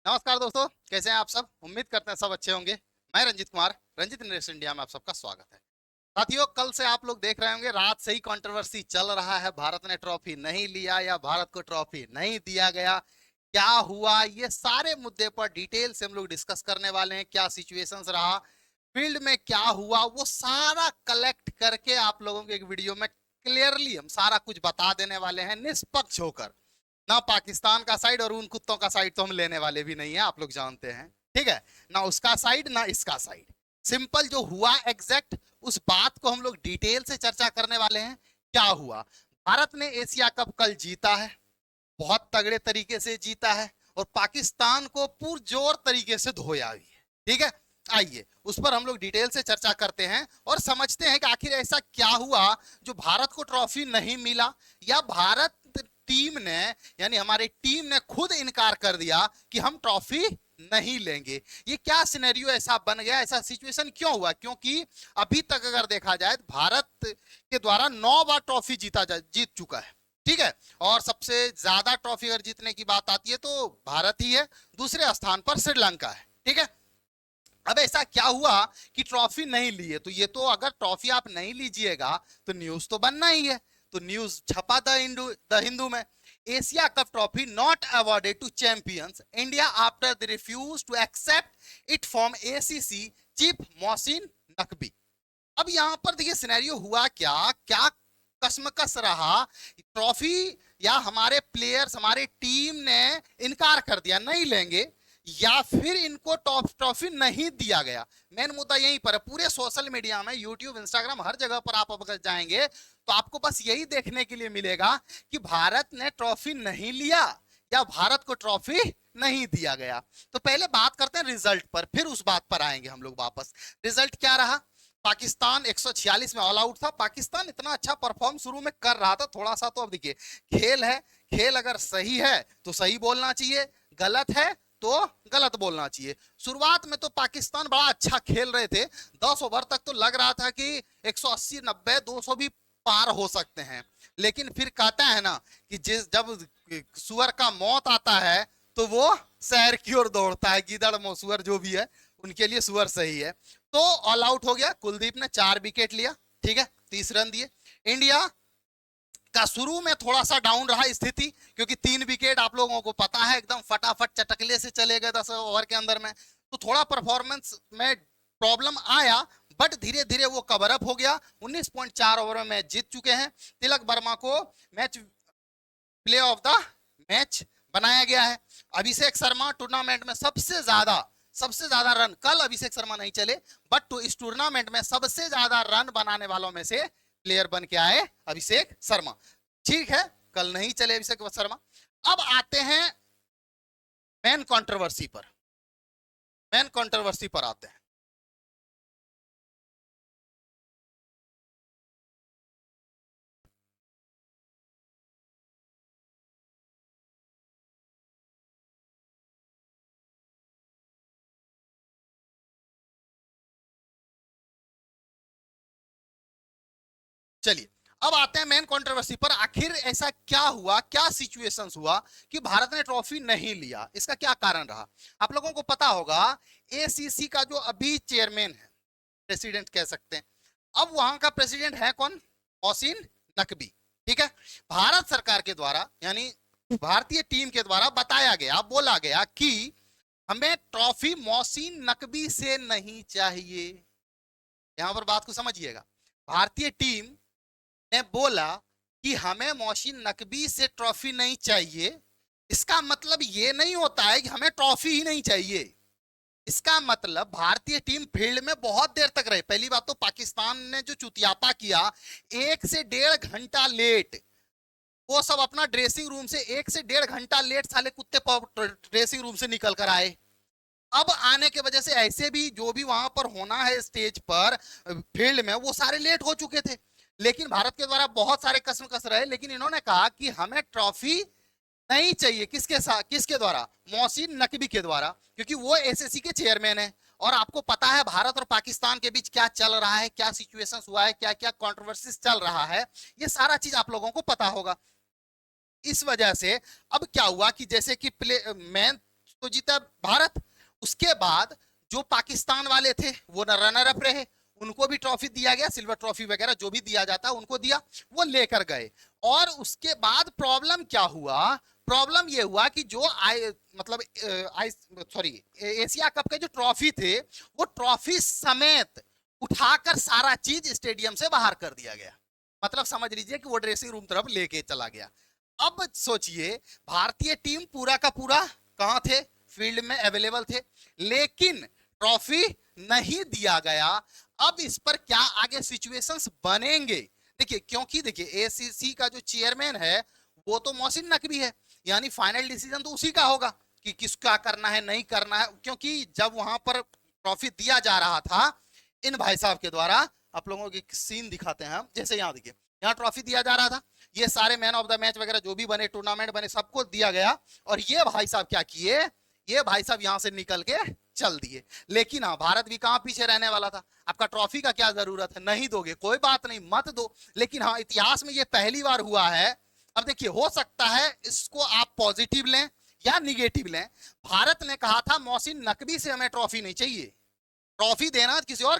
नमस्कार दोस्तों, कैसे हैं आप सब। उम्मीद करते हैं सब अच्छे होंगे। मैं रंजित कुमार, रंजित इन्वेस्ट इंडिया में आप सबका स्वागत है। साथियों, कल से आप लोग देख रहे होंगे, रात से ही कंट्रोवर्सी चल रहा है। भारत ने ट्रॉफी नहीं लिया या भारत को ट्रॉफी नहीं दिया गया, क्या हुआ, ये सारे मुद्दे पर डिटेल से हम लोग डिस्कस करने वाले हैं। क्या सिचुएशंस रहा, फील्ड में क्या हुआ, वो सारा कलेक्ट करके आप लोगों को एक वीडियो में क्लियरली हम सारा कुछ बता देने वाले हैं, निष्पक्ष होकर। ना पाकिस्तान का साइड, और उन कुत्तों का साइड तो हम लेने वाले भी नहीं है, आप लोग जानते हैं। ठीक है, ना उसका साइड ना इसका साइड। सिंपल जो हुआ एग्जैक्ट, उस बात को हम लोग डिटेल से चर्चा करने वाले हैं। क्या हुआ, भारत ने एशिया कप कल जीता है, बहुत तगड़े तरीके से जीता है, और पाकिस्तान को पुरजोर तरीके से धोया भी है। ठीक है, आइए उस पर हम लोग डिटेल से चर्चा करते हैं और समझते हैं कि आखिर ऐसा क्या हुआ जो भारत को ट्रॉफी नहीं मिला, या भारत टीम ने, यानी हमारी टीम ने खुद इनकार कर दिया कि हम ट्रॉफी नहीं लेंगे। ये क्या सिनेरियो ऐसा बन गया, ऐसा सिचुएशन क्यों हुआ? क्योंकि अभी तक अगर देखा जाए तो भारत के द्वारा 9 बार ट्रॉफी जीत चुका है। ठीक है, और सबसे ज्यादा ट्रॉफी अगर जीतने की बात आती है तो भारत ही है, दूसरे स्थान पर श्रीलंका है। ठीक है, अब ऐसा क्या हुआ कि ट्रॉफी नहीं लिए, तो ये तो अगर ट्रॉफी आप नहीं लीजिएगा तो न्यूज तो बनना ही है। तो न्यूज छपा द हिंदू में, Asia cup trophy not awarded to champions India after the refuse to accept it from ACC chief Mohsin Naqvi. अब यहां पर देखिए सिनेरियो हुआ क्या क्या, कसमकस रहा। ट्रॉफी या हमारे प्लेयर्स, हमारी टीम ने इनकार कर दिया, नहीं लेंगे, या फिर इनको टॉप ट्रॉफी नहीं दिया गया। मेन मुद्दा यहीं पर है। पूरे सोशल मीडिया में, यूट्यूब, इंस्टाग्राम, हर जगह पर आप अगर जाएंगे तो आपको बस यही देखने के लिए मिलेगा कि भारत ने ट्रॉफी नहीं लिया या भारत को ट्रॉफी नहीं दिया गया। तो पहले बात करते हैं रिजल्ट पर, फिर उस बात पर आएंगे हम लोग वापस। रिजल्ट क्या रहा? पाकिस्तान 146 में ऑल आउट था। पाकिस्तान इतना अच्छा परफॉर्म शुरू में कर रहा था, थोड़ा सा तो अब देखिए खेल है, खेल अगर सही है तो सही बोलना चाहिए, गलत है तो गलत बोलना चाहिए। शुरुआत में तो पाकिस्तान बड़ा अच्छा खेल रहे थे, 10 ओवर तक तो लग रहा था कि 180, 90, 200 भी पार हो सकते हैं। लेकिन फिर कहता है ना कि जब सुअर का मौत आता है तो वो शहर की ओर दौड़ता है। गीदड़ सुअर जो भी है, उनके लिए सुअर सही है। तो ऑल आउट हो गया, कुलदीप ने 4 विकेट लिया। ठीक है, 30 रन दिए। इंडिया का शुरू में थोड़ा सा डाउन रहा स्थिति, क्योंकि 3 विकेट आप लोगों को पता है एकदम फटाफट चटकले से चले गए 10 ओवर के अंदर में, तो थोड़ा परफॉर्मेंस में प्रॉब्लम आया। बट धीरे धीरे वो कवर अप हो गया। 19.4 ओवर में मैच जीत चुके हैं। तिलक वर्मा को match play of the match बनाया गया है। अभिषेक शर्मा टूर्नामेंट में सबसे ज्यादा रन, कल अभिषेक शर्मा नहीं चले, बट तो इस टूर्नामेंट में सबसे ज्यादा रन बनाने वालों में से प्लेयर बन के आए अभिषेक शर्मा। ठीक है, कल नहीं चले अभिषेक शर्मा। अब आते हैं मेन कंट्रोवर्सी पर, मेन कंट्रोवर्सी पर आते हैं। चलिए, अब आते हैं मेन कंट्रोवर्सी पर। आखिर ऐसा क्या हुआ, क्या सिचुएशंस हुआ कि भारत ने ट्रॉफी नहीं लिया? इसका क्या कारण रहा? आप लोगों को पता होगा, एसीसी का जो अभी चेयरमैन है, प्रेसिडेंट कह सकते हैं, अब वहां का प्रेसिडेंट है कौन? मोहसिन नकवी। ठीक है, भारत सरकार के द्वारा, यानी भारतीय टीम के द्वारा बताया गया, बोला गया कि हमें ट्रॉफी मोहसिन नकवी से नहीं चाहिए। यहां पर बात को समझिएगा। भारतीय टीम ने बोला कि हमें मोहसिन नकवी से ट्रॉफी नहीं चाहिए। इसका मतलब ये नहीं होता है कि हमें ट्रॉफी ही नहीं चाहिए। इसका मतलब भारतीय टीम फील्ड में बहुत देर तक रहे। पहली बात तो पाकिस्तान ने जो चुतियापा किया, 1 से 1.5 घंटा लेट, वो सब अपना ड्रेसिंग रूम से 1 से 1.5 घंटा लेट साले कुत्ते ड्रेसिंग रूम से निकल कर आए। अब आने के वजह से ऐसे भी जो भी वहां पर होना है स्टेज पर, फील्ड में, वो सारे लेट हो चुके थे। लेकिन भारत के द्वारा बहुत सारे कसम रहे, लेकिन इन्होंने कहा कि हमें ट्रॉफी नहीं चाहिए। किसके साथ, किसके द्वारा? मोहसिन नकवी के द्वारा, क्योंकि वो एसएससी के चेयरमैन है। और आपको पता है भारत और पाकिस्तान के बीच क्या चल रहा है, क्या सिचुएशंस हुआ है, क्या क्या कंट्रोवर्सीज चल रहा है, ये सारा चीज आप लोगों को पता होगा। इस वजह से अब क्या हुआ कि जैसे कि प्ले मैन तो जीता भारत। उसके बाद जो पाकिस्तान वाले थे वो रनर अप रहे, उनको भी ट्रॉफी दिया गया, सिल्वर ट्रॉफी वगैरह जो भी दिया जाता उनको दिया, वो लेकर गए। और उसके बाद प्रॉब्लम क्या हुआ, प्रॉब्लम ये हुआ कि जो मतलब सॉरी एशिया कप के जो ट्रॉफी थे वो ट्रॉफी समेत उठाकर सारा चीज स्टेडियम से बाहर कर दिया गया। मतलब समझ लीजिए कि वो ड्रेसिंग रूम तरफ लेके चला गया। अब सोचिए भारतीय टीम पूरा का पूरा कहां थे, फील्ड में अवेलेबल थे, लेकिन ट्रॉफी नहीं दिया गया। अब इस पर क्या आगे सिचुएशंस बनेंगे, देखिए क्योंकि देखिए एसीसी का जो चेयरमैन है वो तो मोहसिन नकवी है, यानी फाइनल डिसीजन तो उसी का होगा कि किसका करना है नहीं करना है। क्योंकि जब वहां पर ट्रॉफी दिया जा रहा था इन भाई साहब के द्वारा, आप लोगों को एक सीन दिखाते हैं हम, जैसे यहाँ देखिए यहाँ ट्रॉफी दिया जा रहा था, ये सारे मैन ऑफ द मैच वगैरह जो भी बने, टूर्नामेंट बने, सबको दिया गया। और ये भाई साहब क्या किए, ये भाई साहब यहां से निकल के चल दिए। लेकिन हाँ भारत भी कहां पीछे रहने वाला था, आपका ट्रॉफी का क्या जरूरत है, नहीं दोगे कोई बात नहीं मत दो। लेकिन हाँ इतिहास में ये पहली बार हुआ है। अब देखिए हो सकता है इसको आप पॉजिटिव लें या निगेटिव लें। भारत ने कहा था मोहसिन नकवी से हमें ट्रॉफी नहीं चाहिए, ट्रॉफी देना किसी और के